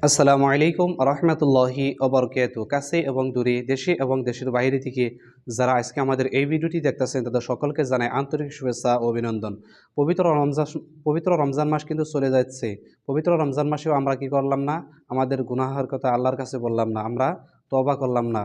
আসসালামু আলাইকুম রহমতুল্লাহি ওবরকাতু। কাছে এবং দূরে, দেশে এবং দেশের বাইরে থেকে যারা আজকে আমাদের এই ভিডিওটি দেখতেছেন তাদের সকলকে জানাই আন্তরিক শুভেচ্ছা ও অভিনন্দন। পবিত্র রমজান মাস কিন্তু চলে যাচ্ছে। পবিত্র রমজান মাসেও আমরা কি করলাম না? আমাদের গুনাহের কথা আল্লাহর কাছে বললাম না, আমরা তওবা করলাম না।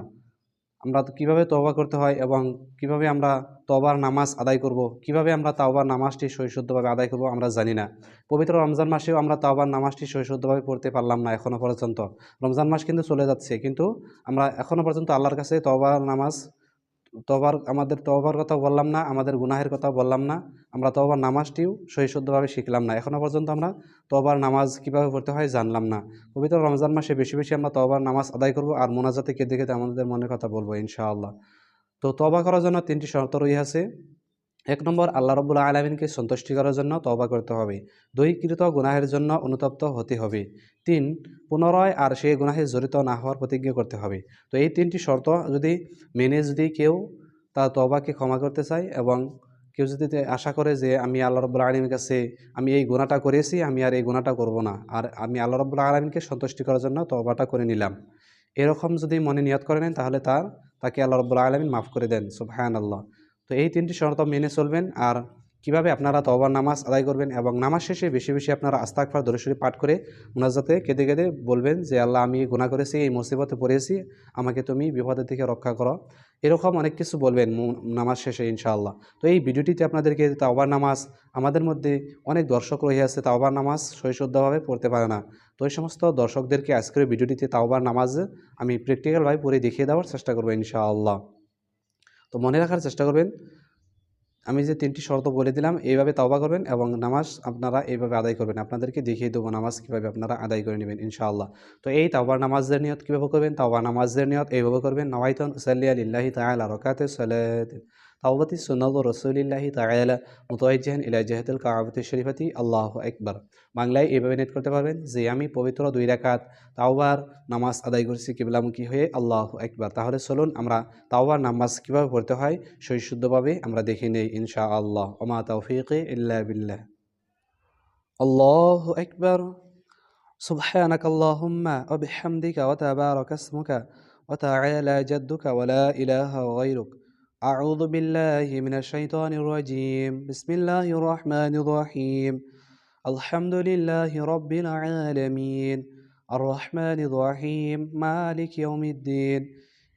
আমরা তো কিভাবে তওবা করতে হয় এবং কিভাবে আমরা তওবার নামাজ আদায় করব, কিভাবে আমরা তাওবার নামাজটি সহিশুদ্ধভাবে আদায় করব আমরা জানি না। পবিত্র রমজান মাসেও আমরা তাওবার নামাজটি সহিশুদ্ধভাবে পড়তে পারলাম না এখনো পর্যন্ত। রমজান মাস কিন্তু চলে যাচ্ছে, কিন্তু আমরা এখনো পর্যন্ত আল্লাহর কাছে তওবার নামাজ আমাদের তওবার কথা বললাম না, আমাদের গুনাহের কথা বললাম না। আমরা তওবার নামাজটিও সহিশুদ্ধভাবে শিখলাম না। এখনো পর্যন্ত আমরা তওবার নামাজ কিভাবে পড়তে হয় জানলাম না। পবিত্র রমজান মাসে বেশি বেশি আমরা তওবার নামাজ আদায় করব আর মোনাজাতে কেঁদে কেঁদে আমাদের মনের কথা বলবো ইনশাআল্লাহ। তো তওবা করার জন্য ৩টি শর্ত রয়েছে। ১ নম্বর, আল্লাহ রাব্বুল আলামিনকে সন্তুষ্টি করার জন্য তওবা করতে হবে। ২, কৃত গুনাহের জন্য অনুতপ্ত হতে হবে। ৩, পুনরায় আর সেই গুনাহে জড়িত না হওয়ার প্রতিজ্ঞা করতে হবে। তো এই ৩টি শর্ত যদি মেনে কেউ তার তওবাকে ক্ষমা করতে চায় এবং কেউ যদি আশা করে যে আমি আল্লাহ রাব্বুল আলামিনের কাছে আমি এই গুনাহটা করেছি, আমি আর এই গুনাহটা করব না। আর আমি আল্লাহ রাব্বুল আলামিনকে সন্তুষ্টি করার জন্য তওবাটা করে নিলাম। এরকম যদি মনে নিয়ত করে নেন তাহলে তাকে আল্লাহ রাব্বুল আলামিন মাফ করে দেন। সুবহানাল্লাহ। তো এই ৩টি শর্ত মেনে চলবেন। আর কিভাবে আপনারা তওবার নামাজ আদায় করবেন এবং নামাজ শেষে বেশি বেশি আপনারা আস্তাগফার দরুদ শরীফ পাঠ করে মুনাজাতে কেঁদে কেঁদে বলবেন যে আল্লাহ আমি এই গুনাহ করেছি, এই মুসিবতে পড়েছি, আমাকে তুমি বিপদের থেকে রক্ষা করো। এরকম অনেক কিছু বলবেন নামাজ শেষে ইনশাআল্লাহ। তো এই ভিডিওটিতে আপনাদেরকে তাওবার নামাজ, আমাদের মধ্যে অনেক দর্শক রয়েছে তাওবার নামাজ সহিশুদ্ধভাবে পড়তে পারে না। তো এই সমস্ত দর্শকদেরকে আজকের ভিডিওটিতে তাওবার নামাজ আমি প্র্যাকটিক্যালভাবে পড়ে দেখিয়ে দেওয়ার চেষ্টা করব ইনশাআল্লাহ। তো মনে রাখার চেষ্টা করবেন, আমি যে ৩টি শর্ত বলে দিলাম এইভাবে তাওবা করবেন এবং নামাজ আপনারা এইভাবে আদায় করবেন। আপনাদেরকে দেখিয়ে দেবো নামাজ কীভাবে আপনারা আদায় করে নেবেন ইনশাআল্লাহ। তো এই তাওবার নামাজের নিয়ত কীভাবে করবেন? তাওবার নামাজের নিয়ত এইভাবে করবেন, নাওয়াইতুন উসাল্লিয়া লিল্লাহি তাআলা রাকাতাস সালাতি তাওবাতি সুন্নাতু রাসূলিল্লাহি তাআলা মুতাওয়াজ্জিহান ইলা জিহাতিল কাবাতি শরীফাতি আল্লাহু আকবার। বাংলায় এইভাবে নিয়ত করতে পারবেন যে আমি পবিত্র ২ রাকাত তাওবার নামাজ আদায় করছি কিবলামুখী হয়ে আল্লাহু আকবার। তাহলে চলুন আমরা তাওবার নামাজ কীভাবে পড়তে হয় সহিশুদ্ধভাবে আমরা দেখে নেই ইনশাআল্লাহ। ওমা তাওফীকি ইল্লা বিল্লাহ। আল্লাহু আকবার। সুবহানাকাল্লাহুম্মা ওয়া বিহামদিকা ওয়া তাবারাকা ইসমুকা ওয়া তাআলা জাদ্দুকা ওয়া লা ইলাহা গায়রুক। আউযু বিল্লাহি মিনাশ শাইতানির রাজীম। বিসমিল্লাহির রহমানির রহিম। আলহামদুলিল্লাহি রাব্বিল আলামিন। আর রহমানির রহিম। মালিকি ইয়াউমিদ্দিন।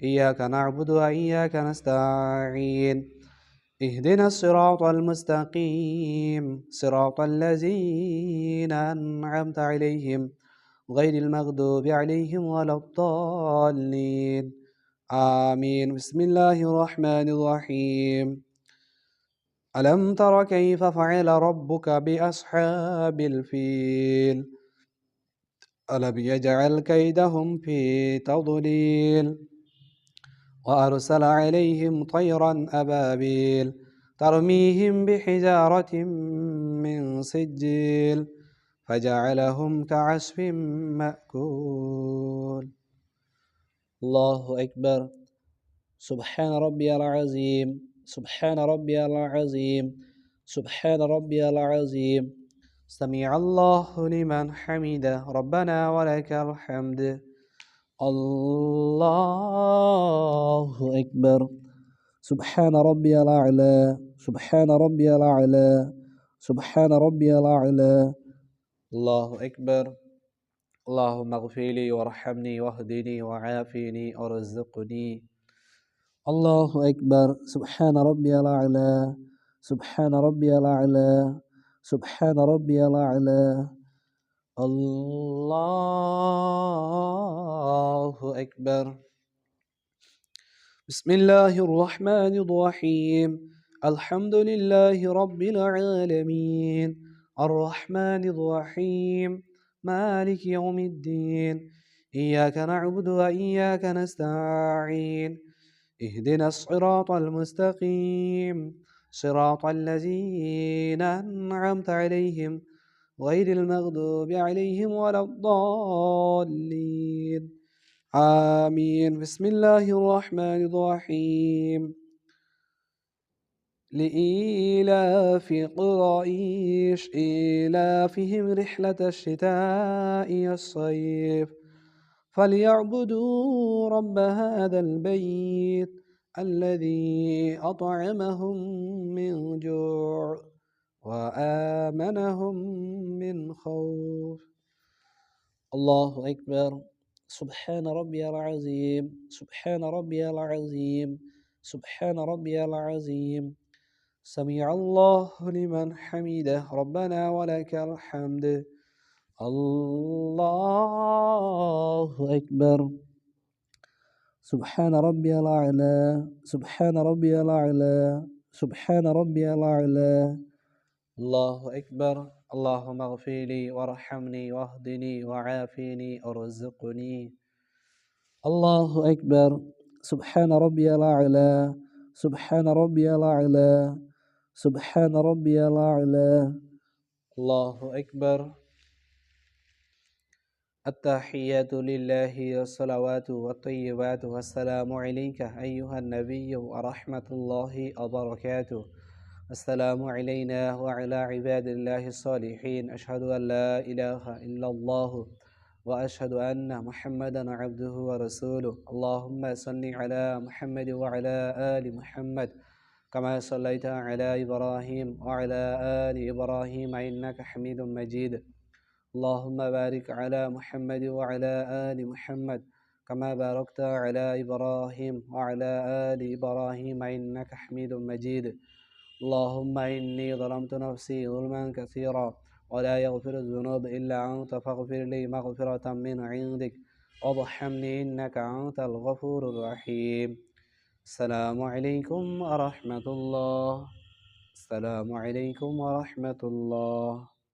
إياك نعبد وإياك نستعين. اهدنا الصراط المستقيم صراط الذين أنعمت عليهم غير المغضوب عليهم ولا الضالين. آمين. بسم الله الرحمن الرحيم. ألم تر كيف فعل ربك بأصحاب الفيل ألم يجعل كيدهم في تضليل وأرسل عليهم طيرا أبابيل ترميهم بحجارة من سجيل فجعلهم كعصف مأكول. الله أكبر. سبحان ربي العظيم. سبحان ربي العظيم. سبحان ربي العظيم. سمع الله لمن حمده ربنا ولك الحمد. الله أكبر. سبحان ربي الأعلى. سبحان ربي الأعلى. سبحان ربي الأعلى. الله أكبر. اللهم اغفر لي وارحمني واهدني وعافني وارزقني. الله أكبر. سبحان ربي الأعلى. سبحان ربي الأعلى. سبحان ربي الأعلى. الله أكبر. بسم الله الرحمن الرحيم. الحمد لله رب العالمين. الرحمن الرحيم. مالك يوم الدين. إياك نعبد وإياك نستعين. اهدنا الصراط المستقيم صراط الذين أنعمت عليهم غير المغضوب عليهم ولا الضالين. آمين. بسم الله الرحمن الرحيم. لإيلاف قريش إيلافهم رحلة الشتاء والصيف فليعبدوا رب هذا البيت الذي أطعمهم من جوع وآمنهم من خوف. الله أكبر. سبحان ربي العظيم، سبحان ربي العظيم، سبحان ربي العظيم. سمع الله لمن حمده ربنا ولك الحمد. الله أكبر. سبحان ربي الأعلى، سبحان ربي الأعلى، سبحان ربي الأعلى. الله أكبر. اللهم اغفر لي وارحمني واهدني وعافني وارزقني. الله أكبر. سبحان ربي الأعلى، سبحان ربي الأعلى، سبحان ربي الأعلى. الله أكبر. التحيات لله والصلوات والطيبات والسلام عليك أيها النبي ورحمة الله وبركاته. السلام علينا وعلى عباد الله الصالحين. أشهد أن لا إله إلا الله وأشهد أن محمدا عبده ورسوله. اللهم صل على محمد وعلى آل محمد كما صليت على إبراهيم وعلى آل إبراهيم إنك حميد مجيد. اللهم بارك على محمد وعلى آل محمد كما باركت على إبراهيم وعلى آل إبراهيم إنك حميد مجيد. اللهم إني ظلمت نفسي ظلما كثيرا ولا يغفر الذنوب إلا أنت فاغفر لي مغفرة من عندك وارحمني إنك أنت الغفور الرحيم. السلام عليكم ورحمة الله. السلام عليكم ورحمة الله.